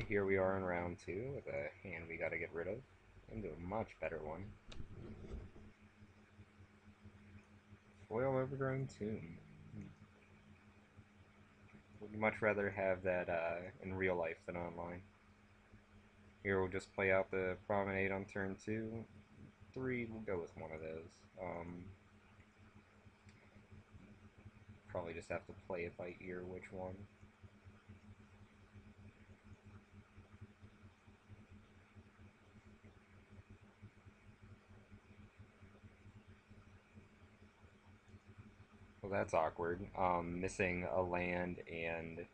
Here we are in round two with a hand we gotta get rid of. Into a much better one. Foil Overgrown Tomb. Would much rather have that in real life than online. Here we'll just play out the Promenade on turn two. Three, we'll go with one of those. Probably just have to play it by ear which one. Well, that's awkward. Missing a land and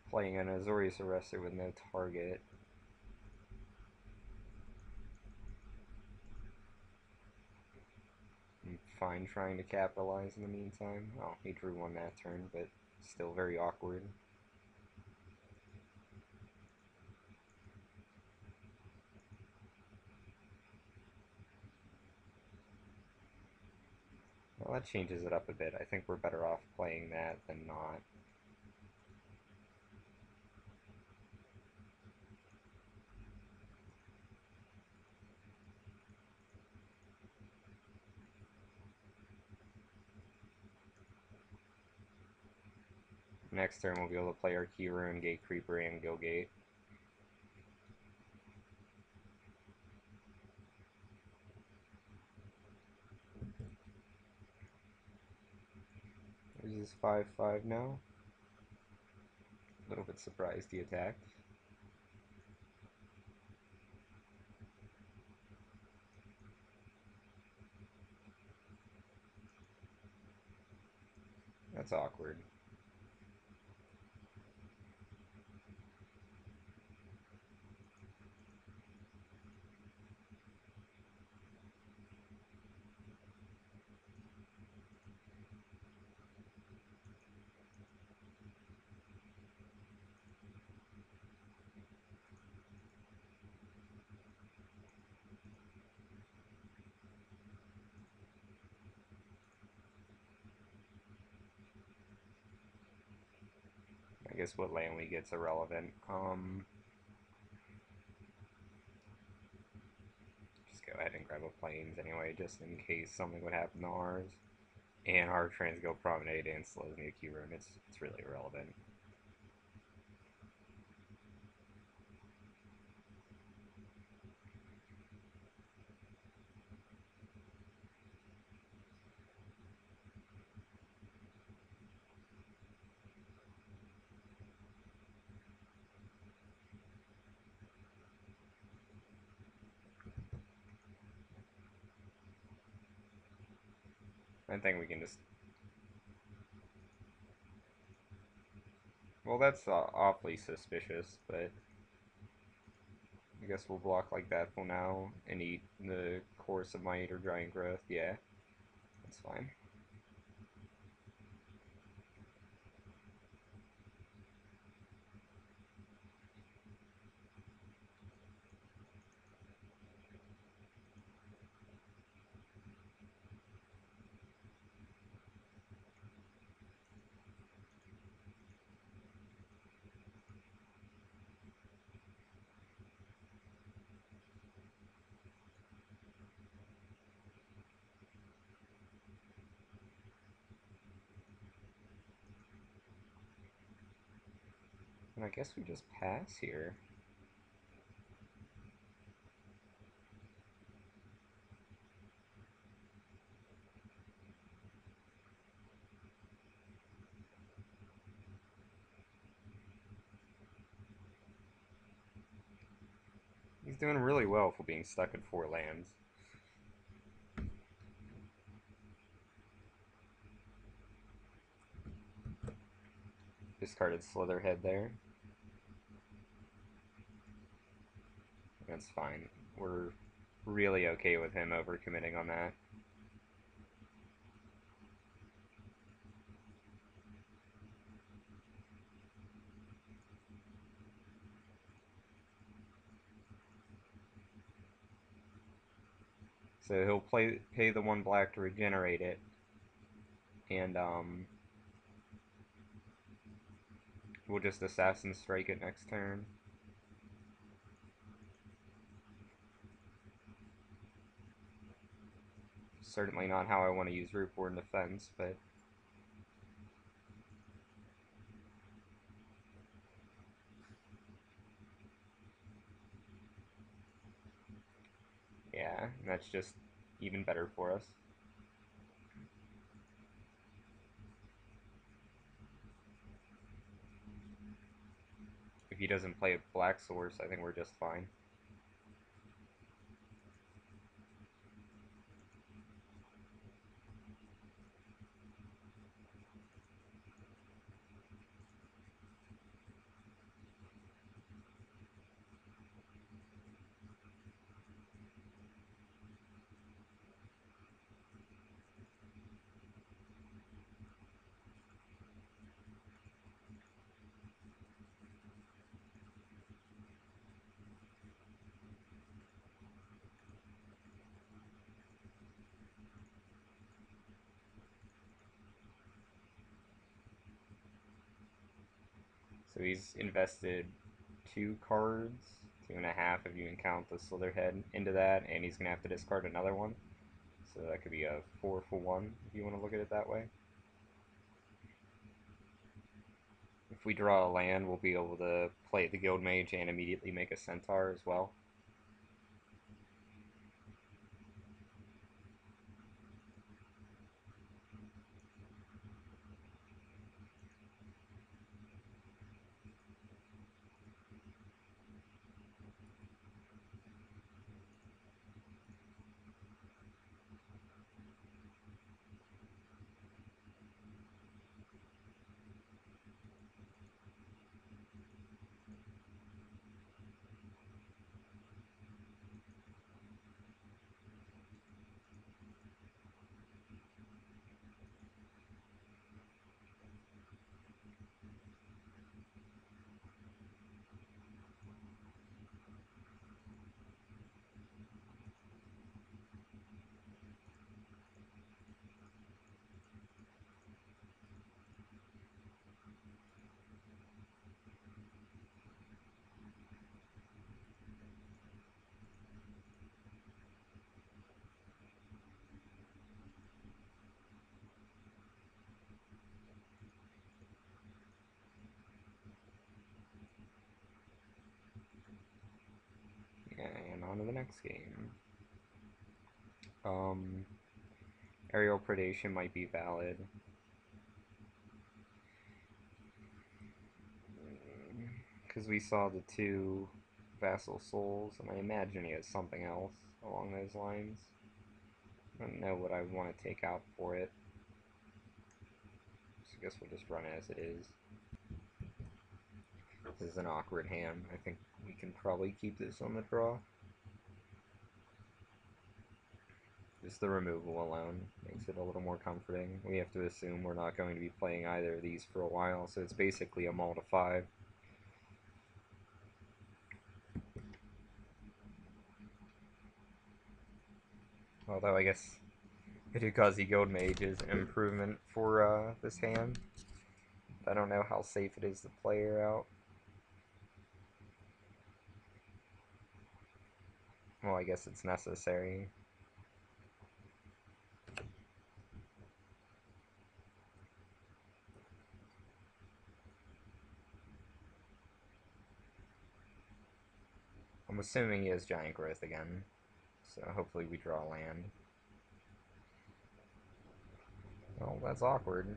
playing an Azorius Arrestor with no target. I'm fine trying to capitalize in the meantime. Oh, he drew one that turn, but still very awkward. Well, that changes it up a bit. I think we're better off playing that than not. Next turn we'll be able to play our Key Rune, Gate Creeper, and Gilgate. This is 5/5 now. A little bit surprised he attacked. That's awkward. I guess what land we get's irrelevant. Just go ahead and grab a plains anyway, just in case something would happen to ours. And our Transgo Promenade and slows me a Key Rune. It's really irrelevant. I think we can just... Well, that's awfully suspicious, but I guess we'll block like that for now and eat the Course of Might or Giant Growth. Yeah, that's fine. And I guess we just pass here. He's doing really well for being stuck at 4 lands. Discarded Slitherhead there. That's fine. We're really okay with him overcommitting on that. So he'll pay the 1 black to regenerate it, and We'll just Assassin Strike it next turn. Certainly not how I want to use Root Board in defense, but yeah, that's just even better for us. If he doesn't play a Black Source, I think we're just fine. So he's invested 2 cards, 2.5 if you can count the Slitherhead into that, and he's gonna have to discard another one. So that could be a 4 for 1 if you want to look at it that way. If we draw a land, we'll be able to play the Guild Mage and immediately make a Centaur as well. And on to the next game. Um, Aerial Predation might be valid. Because we saw the 2 Vassal Souls, and I imagine he has something else along those lines. I don't know what I want to take out for it. So I guess we'll just run it as it is. This is an awkward hand. I think we can probably keep this on the draw. Just the removal alone makes it a little more comforting. We have to assume we're not going to be playing either of these for a while, so it's basically a mull to 5. Although I guess Hidekazi Guild Mage is an improvement for this hand. I don't know how safe it is to play her out. Well, I guess it's necessary. I'm assuming he has Giant Growth again, so hopefully we draw land. Well, that's awkward.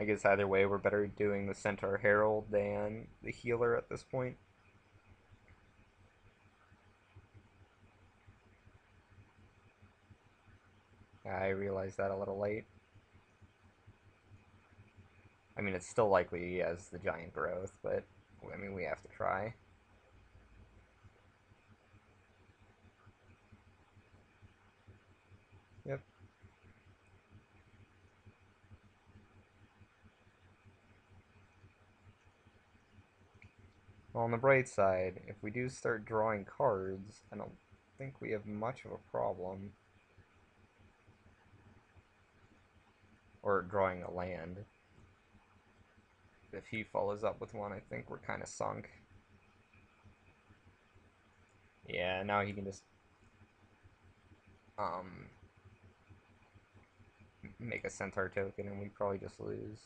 I guess either way, we're better doing the Centaur Herald than the Healer at this point. I realized that a little late. I mean, it's still likely he has the Giant Growth, but I mean, we have to try. Yep. Well, on the bright side, if we do start drawing cards, I don't think we have much of a problem. Or drawing a land. If he follows up with one, I think we're kind of sunk. Yeah, now he can just um, make a centaur token and we probably just lose.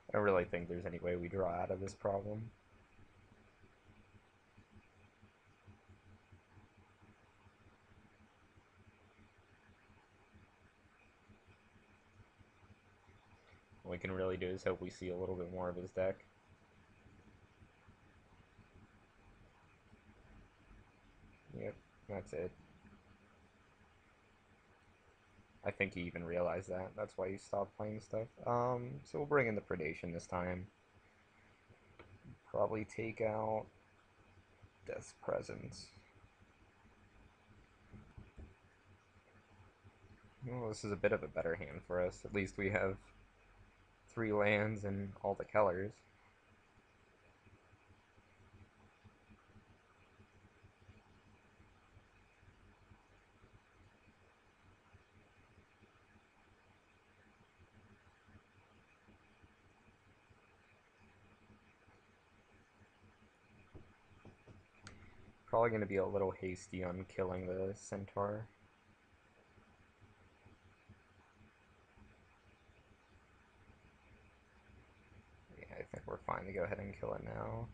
I don't really think there's any way we draw out of this problem. All we can really do is hope we see a little bit more of his deck. Yep, that's it. I think he even realized that. That's why he stopped playing stuff. So we'll bring in the Predation this time. Probably take out Death's Presence. Well, this is a bit of a better hand for us. At least we have 3 lands and all the colors. Probably going to be a little hasty on killing the Centaur. Yeah, I think we're fine to go ahead and kill it now.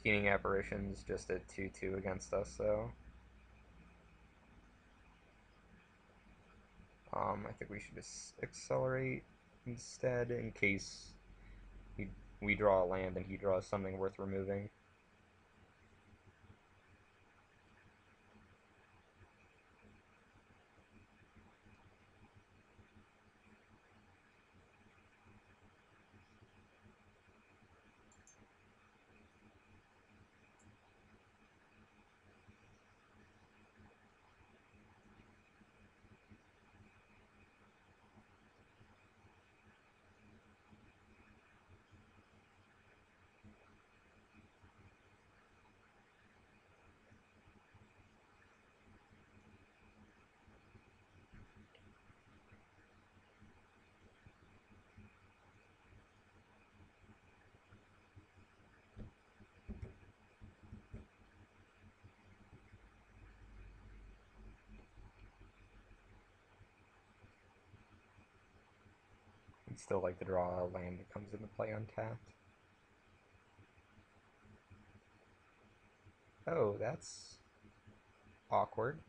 Keening Apparition's just a 2-2 against us, though. I think we should just accelerate instead in case we draw a land and he draws something worth removing. I'd still like to draw a land that comes into play untapped. Oh, that's awkward.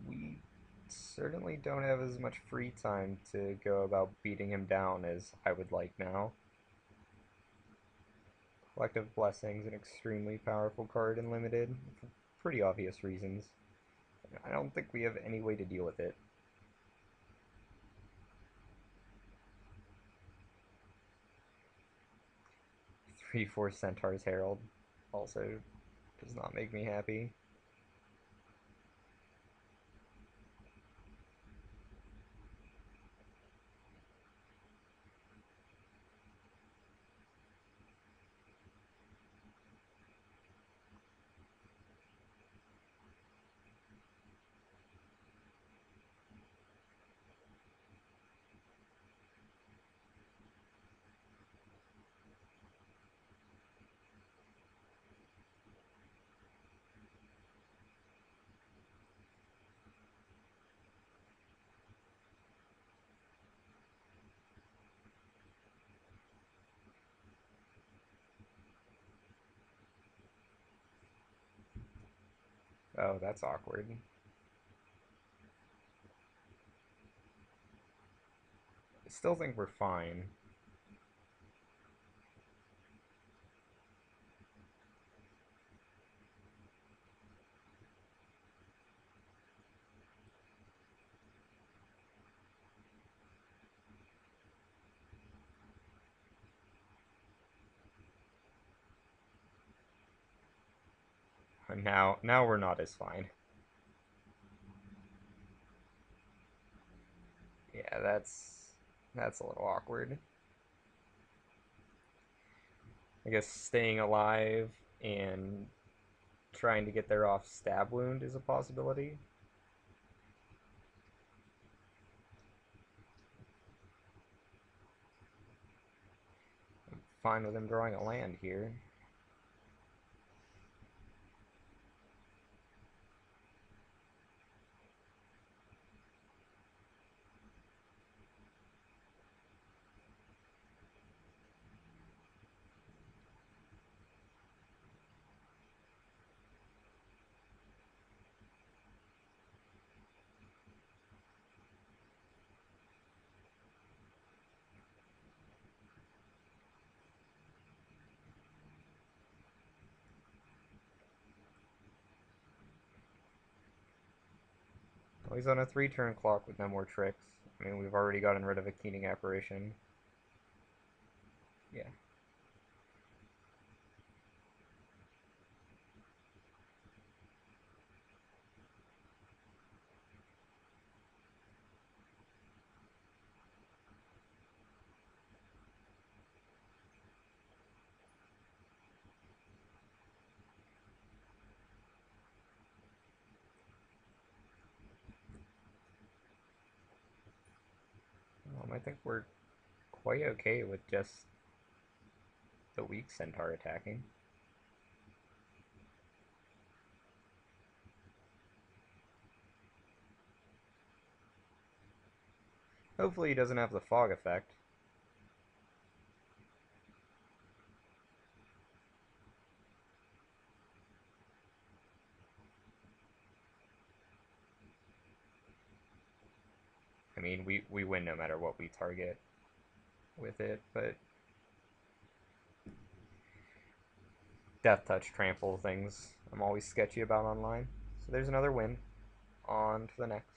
We certainly don't have as much free time to go about beating him down as I would like now. Collective Blessing's an extremely powerful card in Limited, for pretty obvious reasons. I don't think we have any way to deal with it. 3/4 Centaur's Herald also does not make me happy. Oh, that's awkward. I still think we're fine. And now we're not as fine. Yeah, that's a little awkward. I guess staying alive and trying to get there off stab wound is a possibility. Fine with him drawing a land here. Well, he's on a 3-turn clock with no more tricks. I mean, we've already gotten rid of a Keening apparition. Yeah. I think we're quite okay with just the weak centaur attacking. Hopefully he doesn't have the fog effect. I mean, we win no matter what we target with it, but death touch trample things I'm always sketchy about online. So there's another win. On to the next.